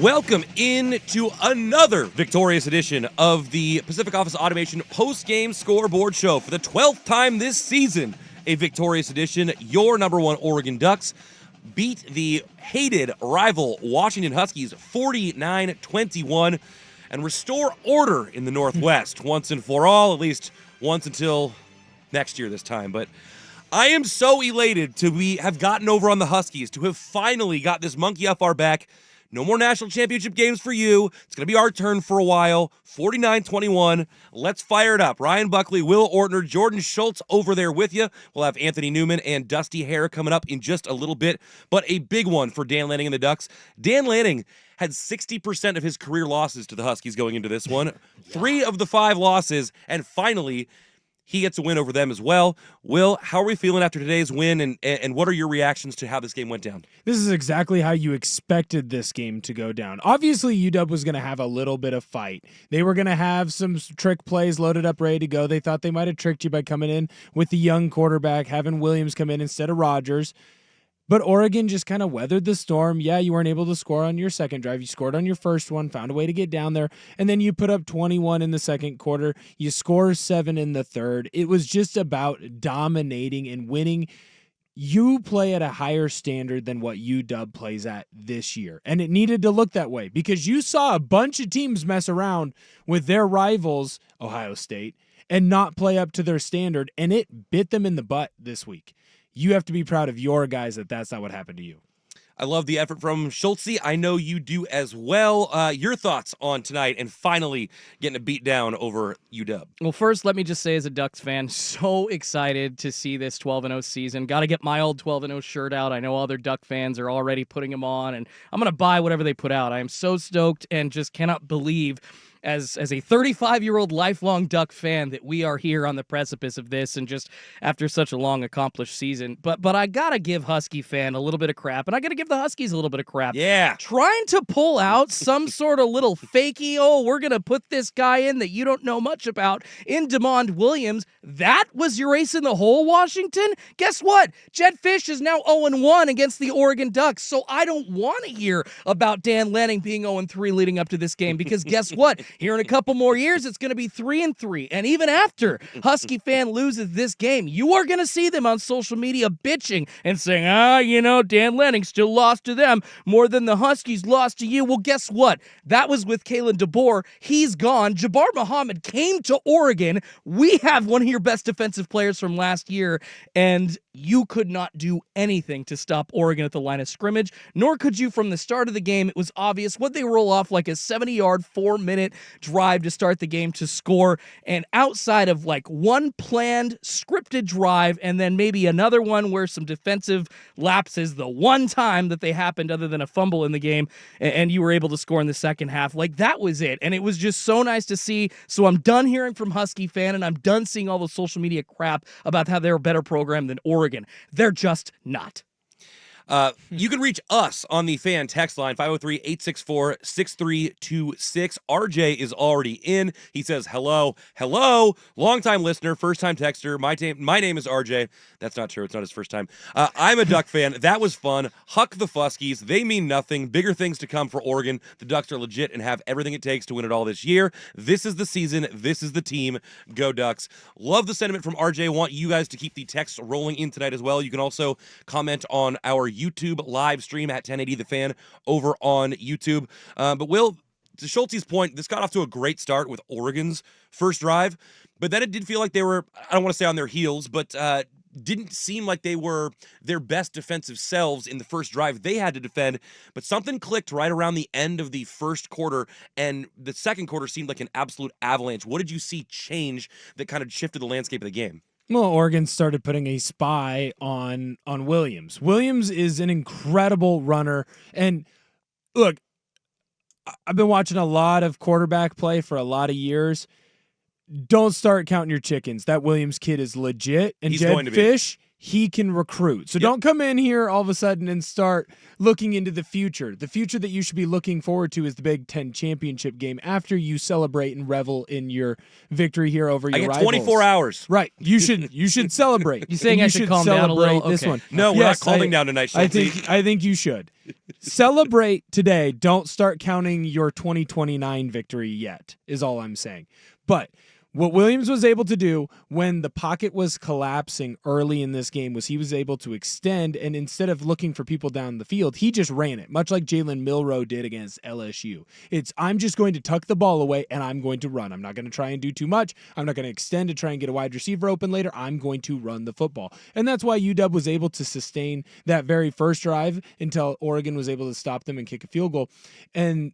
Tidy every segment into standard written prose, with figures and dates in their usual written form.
Welcome in to another victorious edition of the Pacific Office Automation Postgame Scoreboard Show. For the 12th time this season, a victorious edition. Your number one Oregon Ducks beat the hated rival Washington Huskies 49-21 and restore order in the Northwest once and for all, at least once until next year this time. But I am so elated to have gotten over on the Huskies, to have finally got this monkey off our back. No more national championship games for you. It's going to be our turn for a while. 49-21. Let's fire it up. Ryan Buckley, Will Ortner, Jordan Schultz over there with you. We'll have Anthony Newman and Dusty Hare coming up in just a little bit. But a big one for Dan Lanning and the Ducks. Dan Lanning had 60% of his career losses to the Huskies going into this one. 3 of the 5 losses, and finally he gets a win over them as well. Will, how are we feeling after today's win, and what are your reactions to how this game went down? This is exactly how you expected this game to go down. Obviously, UW was going to have a little bit of fight. They were going to have some trick plays loaded up, ready to go. They thought they might have tricked you by coming in with the young quarterback, having Williams come in instead of Rogers. But Oregon just kind of weathered the storm. Yeah, you weren't able to score on your second drive. You scored on your first one, found a way to get down there, and then you put up 21 in the second quarter. You score 7 in the third. It was just about dominating and winning. You play at a higher standard than what UW plays at this year, and it needed to look that way because you saw a bunch of teams mess around with their rivals, Ohio State, and not play up to their standard, and it bit them in the butt this week. You have to be proud of your guys that that's not what happened to you. I love the effort from Schultz. I know you do as well. Your thoughts on tonight and finally getting a beat down over UW? Well, first, let me just say as a Ducks fan, so excited to see this 12-0 season. Got to get my old 12-0 shirt out. I know other Duck fans are already putting them on, and I'm going to buy whatever they put out. I am so stoked and just cannot believe as a 35-year-old lifelong Duck fan that we are here on the precipice of this and just after such a long accomplished season. But I got to give Husky fan a little bit of crap, and I got to give the Huskies a little bit of crap. Yeah. Trying to pull out some sort of little fakey, we're going to put this guy in that you don't know much about in DeMond Williams. That was your ace in the hole, Washington? Guess what? Jed Fish is now 0-1 against the Oregon Ducks, so I don't want to hear about Dan Lanning being 0-3 leading up to this game because guess what? Here in a couple more years, it's going to be 3-3. And even after Husky fan loses this game, you are going to see them on social media bitching and saying, Dan Lanning still lost to them more than the Huskies lost to you. Well, guess what? That was with Kalen DeBoer. He's gone. Jabbar Muhammad came to Oregon. We have one of your best defensive players from last year, and you could not do anything to stop Oregon at the line of scrimmage, nor could you from the start of the game. It was obvious what they roll off like a 70-yard, 4-minute drive to start the game to score, and outside of like one planned scripted drive and then maybe another one where some defensive lapses, the one time that they happened other than a fumble in the game, and you were able to score in the second half, like that was it. And it was just so nice to see. So I'm done hearing from Husky fan, and I'm done seeing all the social media crap about how they're a better program than Oregon. They're just not. You can reach us on the fan text line, 503-864-6326. RJ is already in. He says, hello, long-time listener, first-time texter. My name is RJ. That's not true. It's not his first time. I'm a Duck fan. That was fun. Huck the Fuskies. They mean nothing. Bigger things to come for Oregon. The Ducks are legit and have everything it takes to win it all this year. This is the season. This is the team. Go Ducks. Love the sentiment from RJ. Want you guys to keep the text rolling in tonight as well. You can also comment on our YouTube live stream at 1080 The Fan over on YouTube. But Will, to Schultz's point, this got off to a great start with Oregon's first drive, but then it did feel like they were, I don't want to say on their heels, but didn't seem like they were their best defensive selves in the first drive they had to defend. But something clicked right around the end of the first quarter, and the second quarter seemed like an absolute avalanche. What did you see change that kind of shifted the landscape of the game? Well, Oregon started putting a spy on Williams. Williams is an incredible runner. And look, I've been watching a lot of quarterback play for a lot of years. Don't start counting your chickens. That Williams kid is legit. And He's Jed Fish, he can recruit. So don't come in here all of a sudden and start looking into the future. The future that you should be looking forward to is the Big Ten championship game after you celebrate and revel in your victory here over your rivals. 24 hours. Right. You should celebrate. You saying I should calm down a little? This Okay. one. No, we're not calming down tonight, Schultze. I think you should. Celebrate today. Don't start counting your 2029 victory yet, is all I'm saying. But what Williams was able to do when the pocket was collapsing early in this game was he was able to extend, and instead of looking for people down the field, he just ran it, much like Jalen Milroe did against LSU. I'm just going to tuck the ball away, and I'm going to run. I'm not going to try and do too much. I'm not going to extend to try and get a wide receiver open later. I'm going to run the football. And that's why UW was able to sustain that very first drive until Oregon was able to stop them and kick a field goal. And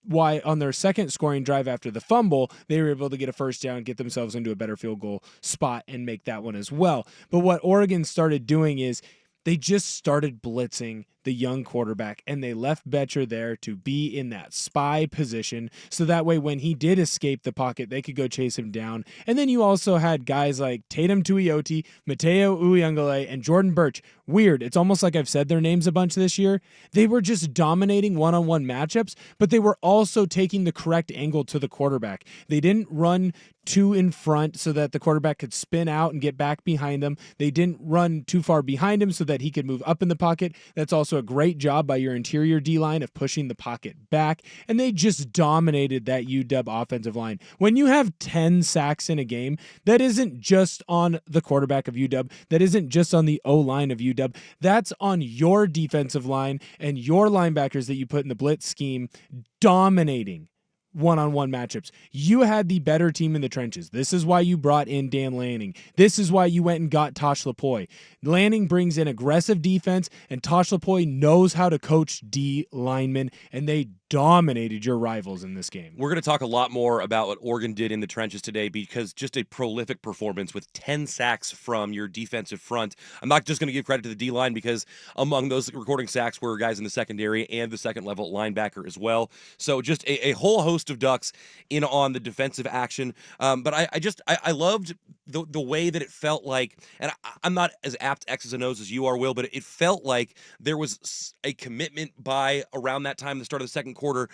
why on their second scoring drive after the fumble, they were able to get a first down, get themselves into a better field goal spot, and make that one as well. But what Oregon started doing is they just started blitzing the young quarterback, and they left Betcher there to be in that spy position, so that way when he did escape the pocket, they could go chase him down. And then you also had guys like Tatum Tuioti, Mateo Uyunglele, and Jordan Birch. Weird. It's almost like I've said their names a bunch this year. They were just dominating one-on-one matchups, but they were also taking the correct angle to the quarterback. They didn't run too in front so that the quarterback could spin out and get back behind them. They didn't run too far behind him so that he could move up in the pocket. That's also a great job by your interior D-line of pushing the pocket back, and they just dominated that UW offensive line. When you have 10 sacks in a game, that isn't just on the quarterback of UW. That isn't just on the O-line of UW. That's on your defensive line and your linebackers that you put in the blitz scheme dominating one-on-one matchups. You had the better team in the trenches. This is why you brought in Dan Lanning. This is why you went and got Tosh Lapoy. Lanning brings in aggressive defense, and Tosh Lapoy knows how to coach D linemen, and they dominated your rivals in this game. We're going to talk a lot more about what Oregon did in the trenches today, because just a prolific performance with 10 sacks from your defensive front. I'm not just going to give credit to the D-line, because among those recording sacks were guys in the secondary and the second-level linebacker as well. So just a whole host of Ducks in on the defensive action. But I loved the way that it felt like, and I'm not as apt X's and O's as you are, Will, but it felt like there was a commitment by around that time, the start of the second quarter,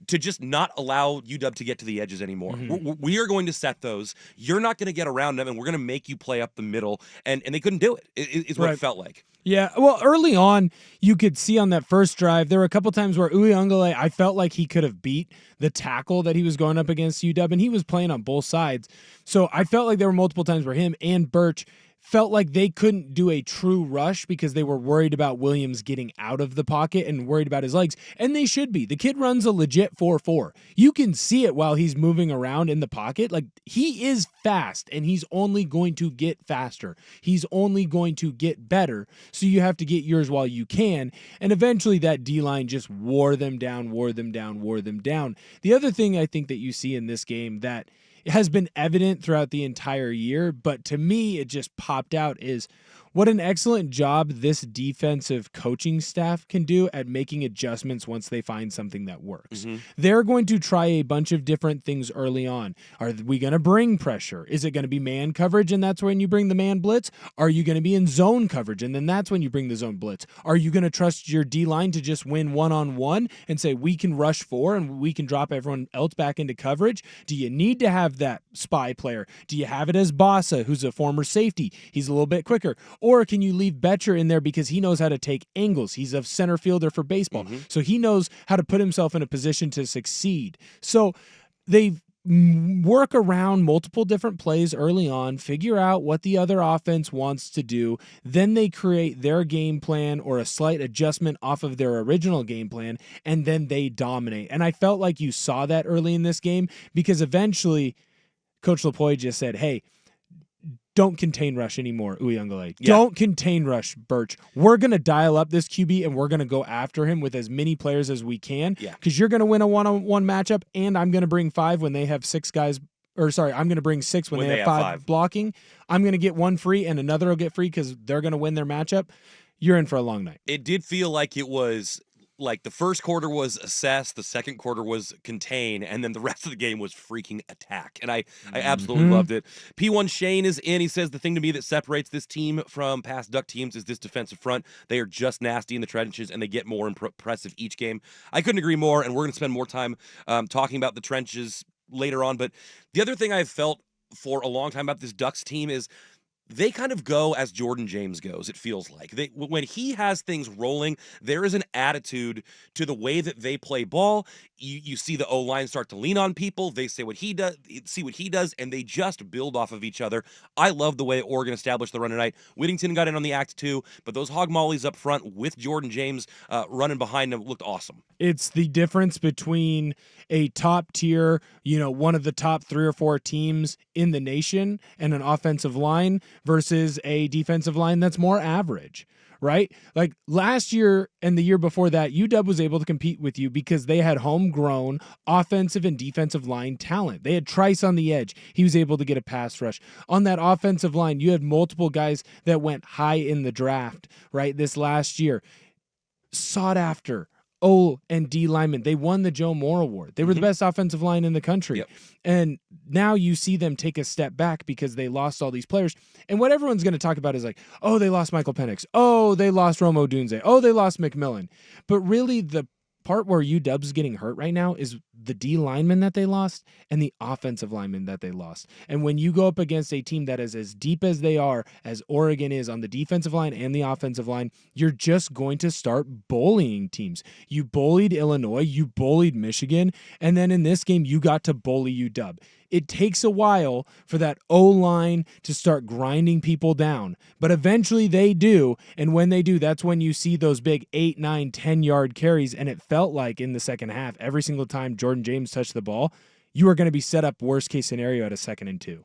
to just not allow UW to get to the edges anymore. Mm-hmm. We are going to set those. You're not going to get around them, and we're going to make you play up the middle. And they couldn't do it, is what it felt like. Yeah, well, early on, you could see on that first drive, there were a couple times where Uyunglele, I felt like he could have beat the tackle that he was going up against UW, and he was playing on both sides. So I felt like there were multiple times where him and Birch felt like they couldn't do a true rush because they were worried about Williams getting out of the pocket and worried about his legs. And they should be. The kid runs a legit 4.4. You can see it while he's moving around in the pocket. Like, he is fast, and he's only going to get faster. He's only going to get better. So you have to get yours while you can. And eventually that D-line just wore them down. The other thing I think that you see in this game that has been evident throughout the entire year, but to me it just popped out, is what an excellent job this defensive coaching staff can do at making adjustments once they find something that works. Mm-hmm. They're going to try a bunch of different things early on. Are we going to bring pressure? Is it going to be man coverage, and that's when you bring the man blitz? Are you going to be in zone coverage, and then that's when you bring the zone blitz? Are you going to trust your D-line to just win one-on-one and say, we can rush 4 and we can drop everyone else back into coverage? Do you need to have that spy player? Do you have it as Bossa, who's a former safety? He's a little bit quicker. Or can you leave Betcher in there because he knows how to take angles? He's a center fielder for baseball. Mm-hmm. So he knows how to put himself in a position to succeed. So they work around multiple different plays early on, figure out what the other offense wants to do. Then they create their game plan or a slight adjustment off of their original game plan, and then they dominate. And I felt like you saw that early in this game, because eventually Coach Lapoy just said, hey, don't contain rush anymore, Uyunglele. Yeah. Don't contain rush, Birch. We're going to dial up this QB, and we're going to go after him with as many players as we can, because you're going to win a one-on-one matchup, and I'm going to bring 5 when they have 6 guys. Or sorry, I'm going to bring 6 when they have 5 blocking. I'm going to get 1 free, and another will get free because they're going to win their matchup. You're in for a long night. It did feel like it was like the first quarter was assess, the second quarter was contain, and then the rest of the game was freaking attack. And I absolutely loved it. P1 Shane is in. He says the thing to me that separates this team from past Duck teams is this defensive front. They are just nasty in the trenches, and they get more impressive each game. I couldn't agree more, and we're going to spend more time talking about the trenches later on. But the other thing I've felt for a long time about this Ducks team is they kind of go as Jordan James goes, it feels like. When he has things rolling, there is an attitude to the way that they play ball. You see the O-line start to lean on people. They say what he does, see what he does, and they just build off of each other. I love the way Oregon established the run tonight. Whittington got in on the act too, but those hog mollies up front with Jordan James running behind him looked awesome. It's the difference between a top tier, one of the top 3 or 4 teams in the nation and an offensive line versus a defensive line that's more average, right? Like last year and the year before that, UW was able to compete with you because they had homegrown offensive and defensive line talent. They had Trice on the edge. He was able to get a pass rush. On that offensive line, you had multiple guys that went high in the draft, right? This last year, sought after O and D linemen. They won the Joe Moore Award. They were the best offensive line in the country. Yep. And now you see them take a step back because they lost all these players. And what everyone's going to talk about is like, oh, they lost Michael Penix. Oh, they lost Romo Dunze. Oh, they lost McMillan. But really the part where UW's getting hurt right now is the D lineman that they lost and the offensive lineman that they lost. And when you go up against a team that is as deep as they are, as Oregon is on the defensive line and the offensive line, you're just going to start bullying teams. You bullied Illinois, you bullied Michigan, and then in this game, you got to bully UW. It takes a while for that O-line to start grinding people down, but eventually they do, and when they do, that's when you see those big 8, 9, 10-yard carries, and it felt like in the second half, every single time Jordan James touched the ball, you are going to be set up worst-case scenario at a 2nd and 2.